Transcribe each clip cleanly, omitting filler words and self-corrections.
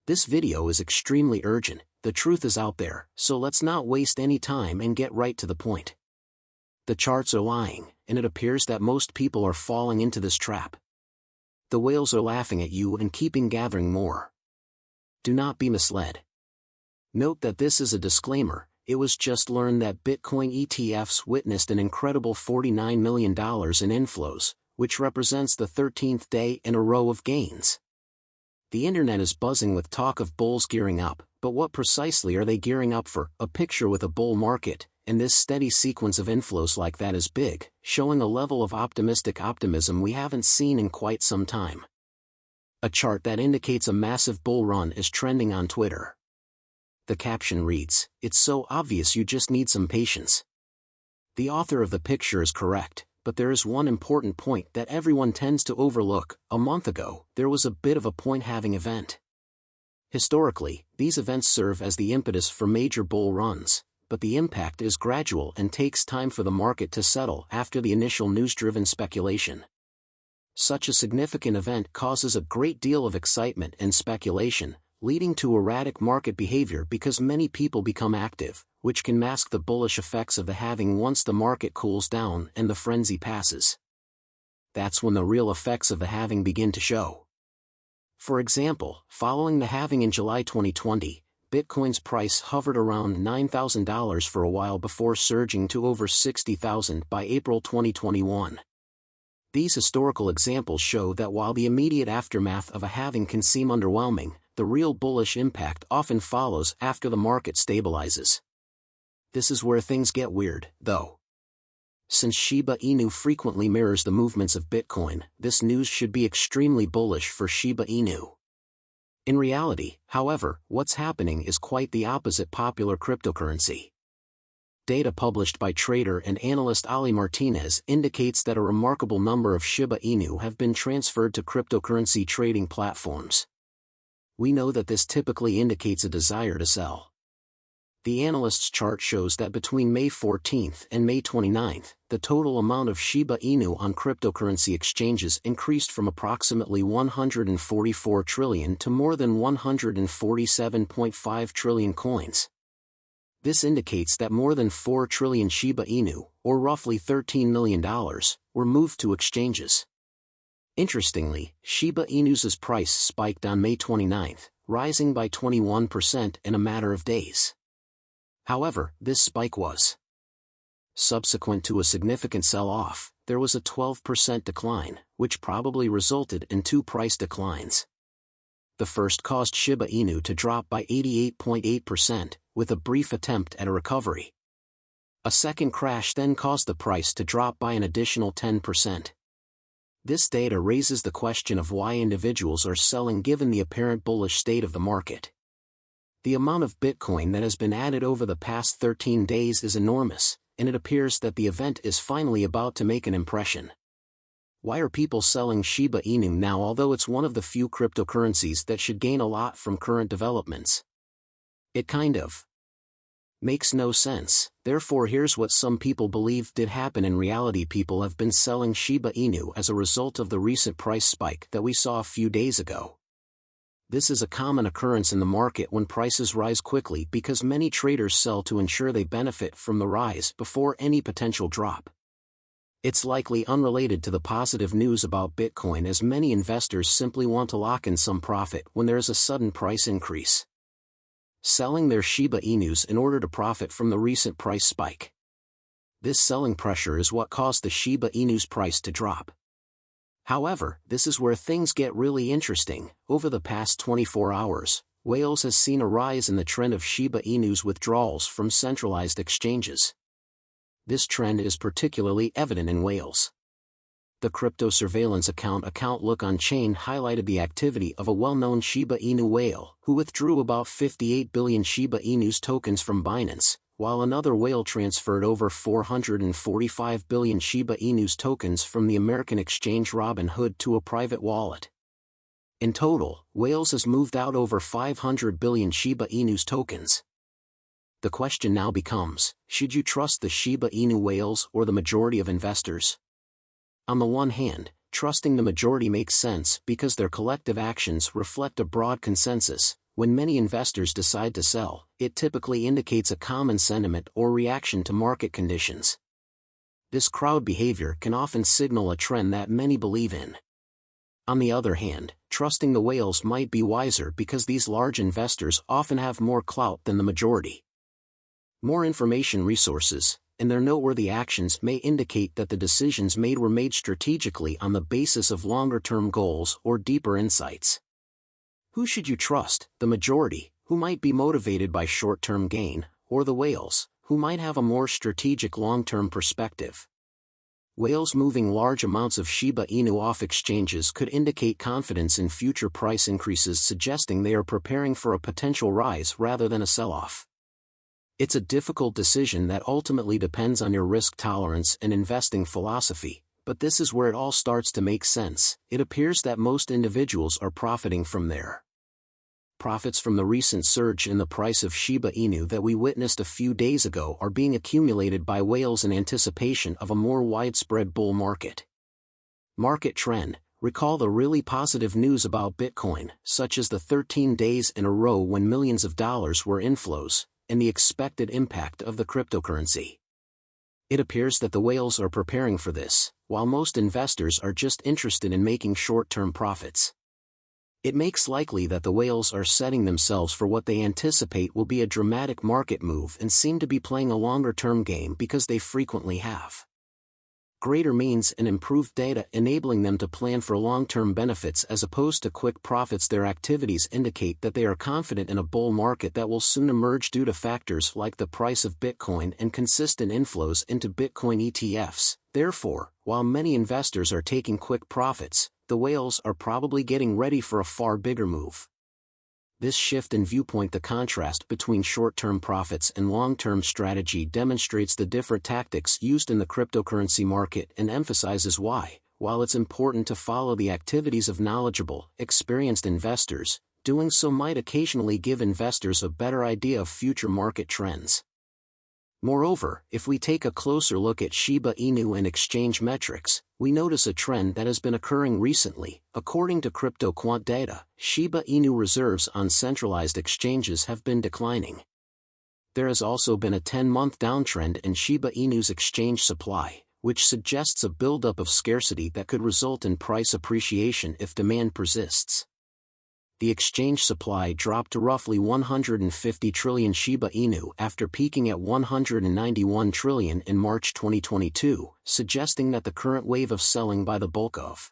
This video is extremely urgent, the truth is out there, so let's not waste any time and get right to the point. The charts are lying, and it appears that most people are falling into this trap. The whales are laughing at you and keeping gathering more. Do not be misled. Note that this is a disclaimer. It was just learned that Bitcoin ETFs witnessed an incredible $49 million in inflows, which represents the 13th day in a row of gains. The internet is buzzing with talk of bulls gearing up, but what precisely are they gearing up for? A picture with a bull market, and this steady sequence of inflows like that is big, showing a level of optimistic optimism we haven't seen in quite some time. A chart that indicates a massive bull run is trending on Twitter. The caption reads, "It's so obvious you just need some patience." The author of the picture is correct, but there is one important point that everyone tends to overlook. A month ago, there was a bit of a point-having event. Historically, these events serve as the impetus for major bull runs, but the impact is gradual and takes time for the market to settle after the initial news-driven speculation. Such a significant event causes a great deal of excitement and speculation, leading to erratic market behavior because many people become active, which can mask the bullish effects of the halving once the market cools down and the frenzy passes. That's when the real effects of the halving begin to show. For example, following the halving in July 2020, Bitcoin's price hovered around $9,000 for a while before surging to over $60,000 by April 2021. These historical examples show that while the immediate aftermath of a halving can seem underwhelming, the real bullish impact often follows after the market stabilizes. This is where things get weird, though. Since Shiba Inu frequently mirrors the movements of Bitcoin, this news should be extremely bullish for Shiba Inu. In reality, however, what's happening is quite the opposite. Popular cryptocurrency data published by trader and analyst Ali Martinez indicates that a remarkable number of Shiba Inu have been transferred to cryptocurrency trading platforms. We know that this typically indicates a desire to sell. The analyst's chart shows that between May 14th and May 29th, the total amount of Shiba Inu on cryptocurrency exchanges increased from approximately 144 trillion to more than 147.5 trillion coins. This indicates that more than 4 trillion Shiba Inu, or roughly $13 million, were moved to exchanges. Interestingly, Shiba Inu's price spiked on May 29th, rising by 21% in a matter of days. However, this spike was subsequent to a significant sell-off. There was a 12% decline, which probably resulted in two price declines. The first caused Shiba Inu to drop by 88.8%, with a brief attempt at a recovery. A second crash then caused the price to drop by an additional 10%. This data raises the question of why individuals are selling given the apparent bullish state of the market. The amount of Bitcoin that has been added over the past 13 days is enormous, and it appears that the event is finally about to make an impression. Why are people selling Shiba Inu now, although it's one of the few cryptocurrencies that should gain a lot from current developments? It kind of makes no sense. Therefore, here's what some people believe did happen in reality. People have been selling Shiba Inu as a result of the recent price spike that we saw a few days ago. This is a common occurrence in the market when prices rise quickly because many traders sell to ensure they benefit from the rise before any potential drop. It's likely unrelated to the positive news about Bitcoin, as many investors simply want to lock in some profit when there is a sudden price increase, selling their Shiba Inus in order to profit from the recent price spike. This selling pressure is what caused the Shiba Inu's price to drop. However, this is where things get really interesting. Over the past 24 hours, Wales has seen a rise in the trend of Shiba Inu's withdrawals from centralized exchanges. This trend is particularly evident in Wales. The crypto surveillance account Look On Chain highlighted the activity of a well-known Shiba Inu whale who withdrew about 58 billion Shiba Inu's tokens from Binance, while another whale transferred over 445 billion Shiba Inu's tokens from the American exchange Robinhood to a private wallet. In total, Wales has moved out over 500 billion Shiba Inu's tokens. The question now becomes, should you trust the Shiba Inu whales or the majority of investors? On the one hand, trusting the majority makes sense because their collective actions reflect a broad consensus, When many investors decide to sell, it typically indicates a common sentiment or reaction to market conditions. This crowd behavior can often signal a trend that many believe in. On the other hand, trusting the whales might be wiser because these large investors often have more clout than the majority. More information resources, and their noteworthy actions may indicate that the decisions made were made strategically on the basis of longer-term goals or deeper insights. Who should you trust, the majority, who might be motivated by short-term gain, or the whales, who might have a more strategic long-term perspective? Whales moving large amounts of Shiba Inu off exchanges could indicate confidence in future price increases, suggesting they are preparing for a potential rise rather than a sell-off. It's a difficult decision that ultimately depends on your risk tolerance and investing philosophy, but this is where it all starts to make sense. It appears that most individuals are profiting from their profits from the recent surge in the price of Shiba Inu that we witnessed a few days ago are being accumulated by whales in anticipation of a more widespread bull market. Market trend. Recall the really positive news about Bitcoin, such as the 13 days in a row when millions of dollars were inflows, and the expected impact of the cryptocurrency. It appears that the whales are preparing for this, while most investors are just interested in making short-term profits. It makes likely that the whales are setting themselves for what they anticipate will be a dramatic market move and seem to be playing a longer-term game because they frequently have greater means and improved data enabling them to plan for long-term benefits as opposed to quick profits. Their activities indicate that they are confident in a bull market that will soon emerge due to factors like the price of Bitcoin and consistent inflows into Bitcoin ETFs. Therefore, while many investors are taking quick profits, the whales are probably getting ready for a far bigger move. This shift in viewpoint, the contrast between short-term profits and long-term strategy, demonstrates the different tactics used in the cryptocurrency market and emphasizes why, while it's important to follow the activities of knowledgeable, experienced investors, doing so might occasionally give investors a better idea of future market trends. Moreover, if we take a closer look at Shiba Inu and exchange metrics, we notice a trend that has been occurring recently. According to CryptoQuant data, Shiba Inu reserves on centralized exchanges have been declining. There has also been a 10-month downtrend in Shiba Inu's exchange supply, which suggests a buildup of scarcity that could result in price appreciation if demand persists. The exchange supply dropped to roughly 150 trillion Shiba Inu after peaking at 191 trillion in March 2022, suggesting that the current wave of selling by the bulk of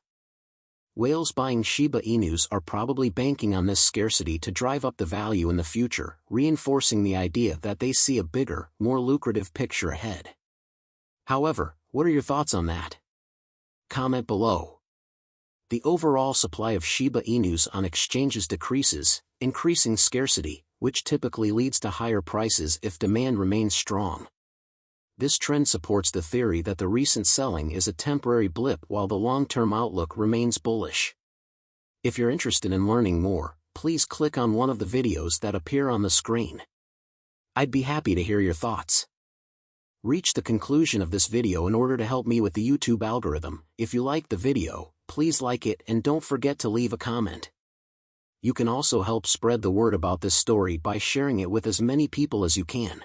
whales buying Shiba Inus are probably banking on this scarcity to drive up the value in the future, reinforcing the idea that they see a bigger, more lucrative picture ahead. However, what are your thoughts on that? Comment below. The overall supply of Shiba Inus on exchanges decreases, increasing scarcity, which typically leads to higher prices if demand remains strong. This trend supports the theory that the recent selling is a temporary blip while the long-term outlook remains bullish. If you're interested in learning more, please click on one of the videos that appear on the screen. I'd be happy to hear your thoughts. Reach the conclusion of this video in order to help me with the YouTube algorithm. If you liked the video, please like it and don't forget to leave a comment. You can also help spread the word about this story by sharing it with as many people as you can.